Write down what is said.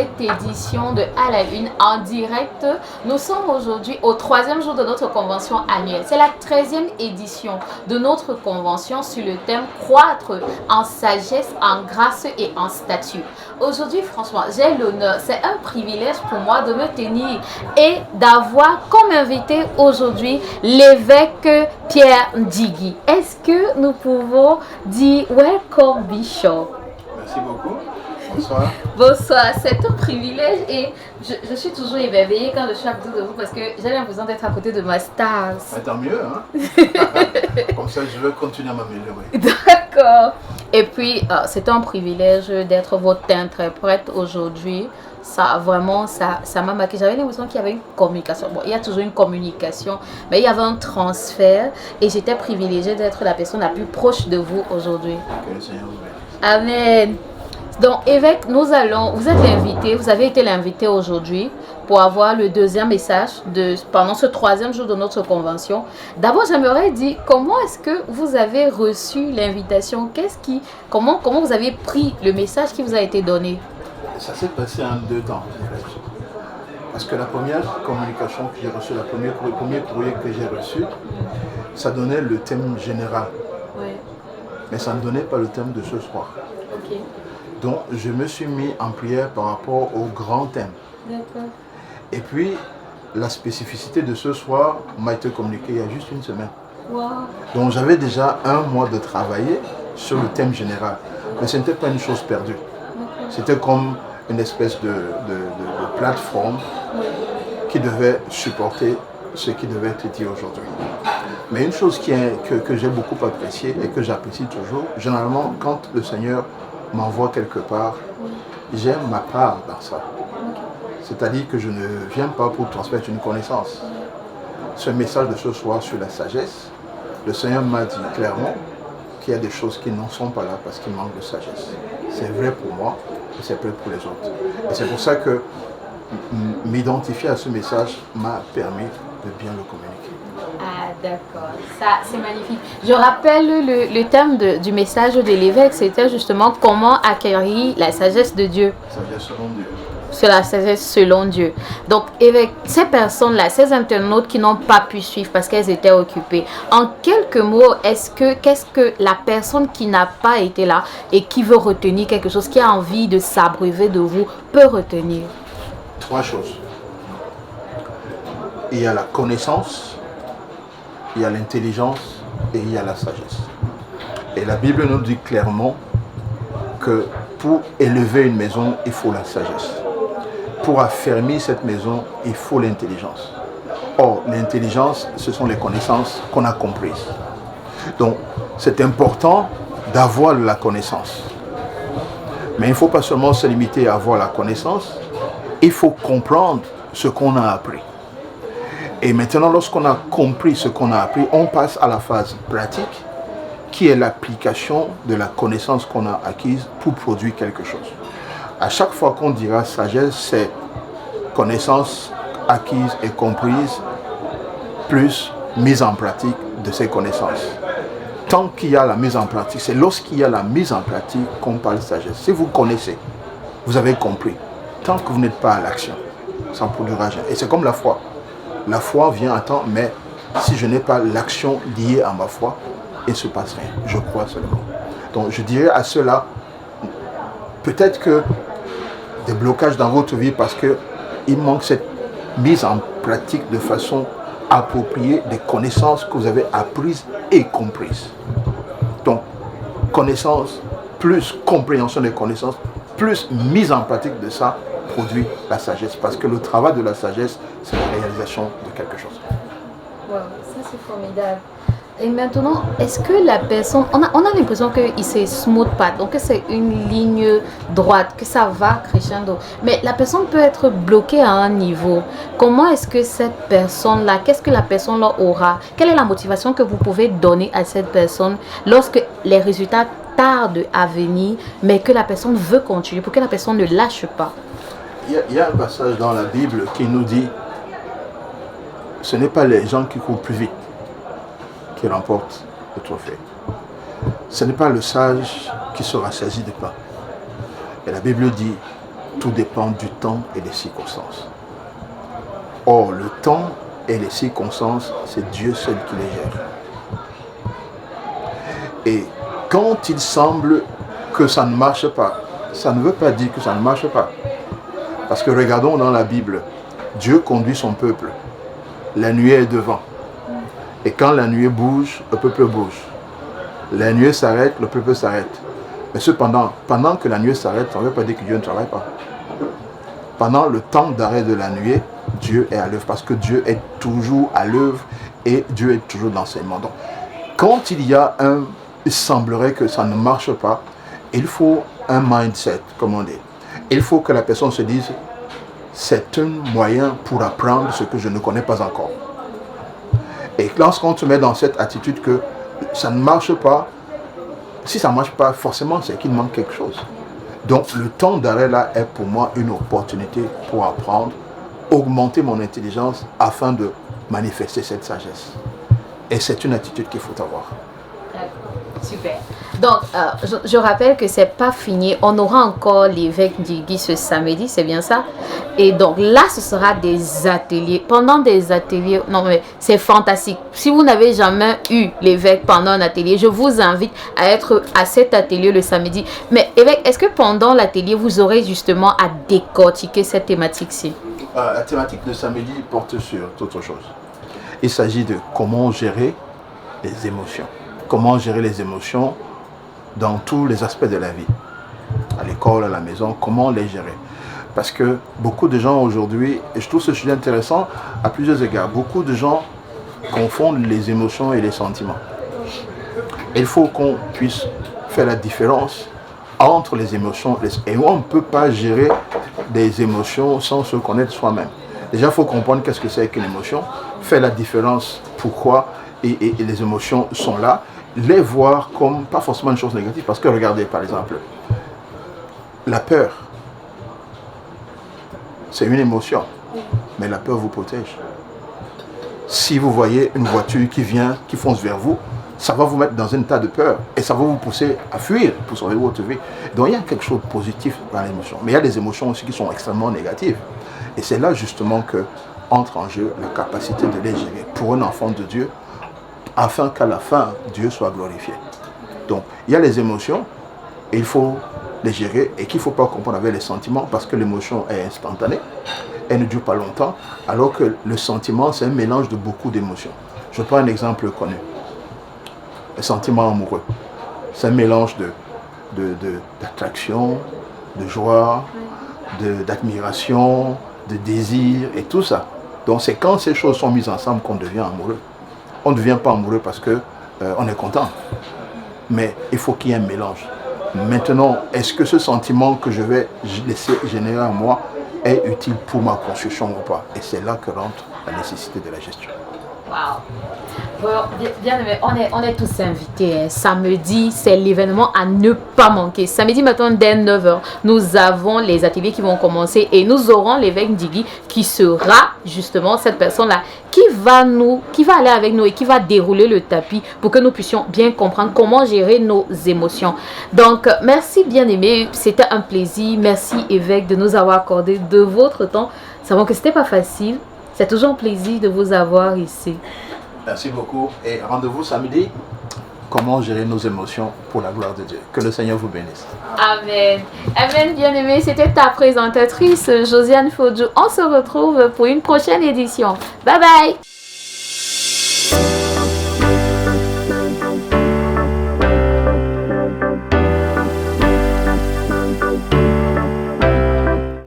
cette édition de À la Une en direct. Nous sommes aujourd'hui au 3e jour de notre convention annuelle. C'est la 13e édition de notre convention sur le thème Croître en sagesse, en grâce et en statut. Aujourd'hui, franchement, j'ai l'honneur, c'est un privilège pour moi de me tenir et d'avoir comme invité aujourd'hui l'évêque Pierre Ndigui. Est-ce que nous pouvons dire Welcome Bishop? Merci beaucoup. Bonsoir. Bonsoir, c'est un privilège et je suis toujours émerveillée quand je suis à côté de vous parce que j'ai l'impression d'être à côté de ma star. Tant mieux, hein. Comme ça, je vais continuer à m'améliorer. D'accord. Et puis, c'est un privilège d'être votre interprète aujourd'hui. Ça, vraiment, ça m'a marqué. J'avais l'impression qu'il y avait une communication. Bon, il y a toujours une communication, mais il y avait un transfert et j'étais privilégiée d'être la personne la plus proche de vous aujourd'hui. Que le Seigneur vous bénisse. Amen. Donc, évêque, vous êtes l'invité, vous avez été l'invité aujourd'hui pour avoir le deuxième message pendant ce 3e jour de notre convention. D'abord, j'aimerais dire, comment est-ce que vous avez reçu l'invitation? Comment vous avez pris le message qui vous a été donné? Ça s'est passé en 2 temps. Parce que la première communication que j'ai reçue, le premier courrier que j'ai reçu, ça donnait le thème général. Oui. Mais ça ne donnait pas le thème de ce soir. Ok. Donc, je me suis mis en prière par rapport au grand thème. D'accord. Et puis, la spécificité de ce soir m'a été communiquée il y a juste 1 semaine. Wow. Donc, j'avais déjà 1 mois de travailler sur le thème général. Mais ce n'était pas une chose perdue. C'était comme une espèce de plateforme qui devait supporter ce qui devait être dit aujourd'hui. Mais une chose que j'ai beaucoup appréciée et que j'apprécie toujours, généralement, quand le Seigneur m'envoie quelque part, j'aime ma part dans ça. C'est-à-dire que je ne viens pas pour transmettre une connaissance. Ce message de ce soir sur la sagesse, le Seigneur m'a dit clairement qu'il y a des choses qui n'en sont pas là parce qu'il manque de sagesse. C'est vrai pour moi et c'est vrai pour les autres. Et c'est pour ça que m'identifier à ce message m'a permis de bien le communiquer. Ah, d'accord. Ça, c'est magnifique. Je rappelle le thème du message de l'évêque, c'était justement comment acquérir la sagesse de Dieu. Sagesse selon Dieu. Sur la sagesse selon Dieu. Donc, avec ces personnes-là, ces internautes qui n'ont pas pu suivre parce qu'elles étaient occupées, en quelques mots, qu'est-ce que la personne qui n'a pas été là et qui veut retenir quelque chose, qui a envie de s'abreuver de vous, peut retenir? 3 choses. Il y a la connaissance, il y a l'intelligence et il y a la sagesse. Et la Bible nous dit clairement que pour élever une maison, il faut la sagesse. Pour affermir cette maison, il faut l'intelligence. Or, l'intelligence, ce sont les connaissances qu'on a comprises. Donc, c'est important d'avoir la connaissance. Mais il ne faut pas seulement se limiter à avoir la connaissance, il faut comprendre ce qu'on a appris. Et maintenant, lorsqu'on a compris ce qu'on a appris, on passe à la phase pratique, qui est l'application de la connaissance qu'on a acquise pour produire quelque chose. À chaque fois qu'on dira sagesse, c'est connaissance acquise et comprise, plus mise en pratique de ces connaissances. Tant qu'il y a la mise en pratique, c'est lorsqu'il y a la mise en pratique qu'on parle de sagesse. Si vous connaissez, vous avez compris. Tant que vous n'êtes pas à l'action, ça ne produira rien. Et c'est comme la foi. La foi vient à temps, mais si je n'ai pas l'action liée à ma foi, il ne se passe rien. Je crois seulement. Donc je dirais à ceux-là, peut-être que des blocages dans votre vie parce qu'il manque cette mise en pratique de façon appropriée des connaissances que vous avez apprises et comprises. Donc, connaissance plus compréhension des connaissances, plus mise en pratique de ça, produit la sagesse. Parce que le travail de la sagesse, c'est la réalisation de quelque chose. Wow, ça c'est formidable. Et maintenant, est-ce que la personne, on a l'impression que c'est smooth path, donc que c'est une ligne droite, que ça va crescendo. Mais la personne peut être bloquée à un niveau. Comment est-ce que cette personne-là, qu'est-ce que la personne-là aura? Quelle est la motivation que vous pouvez donner à cette personne lorsque les résultats tardent à venir, mais que la personne veut continuer, pour que la personne ne lâche pas? Il y a un passage dans la Bible qui nous dit, ce n'est pas les gens qui courent plus vite qui remporte le trophée. Ce n'est pas le sage qui sera saisi de pain. Et la Bible dit, tout dépend du temps et des circonstances. Or, le temps et les circonstances, c'est Dieu seul qui les gère. Et quand il semble que ça ne marche pas, ça ne veut pas dire que ça ne marche pas. Parce que regardons dans la Bible, Dieu conduit son peuple. La nuée est devant. Et quand la nuée bouge, le peuple bouge. La nuée s'arrête, le peuple s'arrête. Mais cependant, pendant que la nuée s'arrête, ça ne veut pas dire que Dieu ne travaille pas. Pendant le temps d'arrêt de la nuée, Dieu est à l'œuvre parce que Dieu est toujours à l'œuvre et Dieu est toujours dans ses mandats. Quand il semblerait que ça ne marche pas, il faut un mindset, comme on dit. Il faut que la personne se dise, c'est un moyen pour apprendre ce que je ne connais pas encore. Et lorsqu'on se met dans cette attitude que ça ne marche pas, si ça ne marche pas, forcément c'est qu'il manque quelque chose. Donc le temps d'arrêt là est pour moi une opportunité pour apprendre, augmenter mon intelligence afin de manifester cette sagesse. Et c'est une attitude qu'il faut avoir. Super. Donc, je rappelle que c'est pas fini. On aura encore l'évêque Ndjigi ce samedi, c'est bien ça? Et donc là, ce sera des ateliers. Pendant des ateliers, non mais c'est fantastique. Si vous n'avez jamais eu l'évêque pendant un atelier, je vous invite à être à cet atelier le samedi. Mais évêque, est-ce que pendant l'atelier, vous aurez justement à décortiquer cette thématique-ci? La thématique de samedi porte sur autre chose. Il s'agit de comment gérer les émotions. Comment gérer les émotions dans tous les aspects de la vie. À l'école, à la maison, comment les gérer. Parce que beaucoup de gens aujourd'hui, et je trouve ce sujet intéressant à plusieurs égards, beaucoup de gens confondent les émotions et les sentiments. Il faut qu'on puisse faire la différence entre les émotions et on ne peut pas gérer des émotions sans se connaître soi-même. Déjà, il faut comprendre qu'est-ce que c'est qu'une émotion, faire la différence, pourquoi et les émotions sont là, les voir comme pas forcément une chose négative. Parce que regardez, par exemple, la peur, c'est une émotion, mais la peur vous protège. Si vous voyez une voiture qui fonce vers vous, ça va vous mettre dans un état de peur et ça va vous pousser à fuir pour sauver votre vie. Donc il y a quelque chose de positif dans l'émotion. Mais il y a des émotions aussi qui sont extrêmement négatives. Et c'est là justement que entre en jeu la capacité de les gérer pour un enfant de Dieu, afin qu'à la fin, Dieu soit glorifié. Donc il y a les émotions, et il faut les gérer et qu'il ne faut pas comprendre avec les sentiments parce que l'émotion est instantanée, elle ne dure pas longtemps, alors que le sentiment, c'est un mélange de beaucoup d'émotions. Je prends un exemple connu. Le sentiment amoureux. C'est un mélange d'attraction, de joie, d'admiration, de désir et tout ça. Donc c'est quand ces choses sont mises ensemble qu'on devient amoureux. On ne devient pas amoureux parce qu'on est content. Mais il faut qu'il y ait un mélange. Maintenant, est-ce que ce sentiment que je vais laisser générer en moi est utile pour ma construction ou pas? Et c'est là que rentre la nécessité de la gestion. Wow. Bien, on est tous invités. Samedi, c'est l'événement à ne pas manquer. Samedi matin, dès 9h, nous avons les ateliers qui vont commencer et nous aurons l'évêque Ndjigi qui sera justement cette personne-là qui va aller avec nous et qui va dérouler le tapis pour que nous puissions bien comprendre comment gérer nos émotions. Donc, merci bien-aimé. C'était un plaisir. Merci évêque de nous avoir accordé de votre temps. Nous savons que c'était pas facile. C'est toujours un plaisir de vous avoir ici. Merci beaucoup et rendez-vous samedi. Comment gérer nos émotions pour la gloire de Dieu. Que le Seigneur vous bénisse. Amen. Amen, bien-aimé. C'était ta présentatrice, Josiane Fodjou. On se retrouve pour une prochaine édition. Bye bye.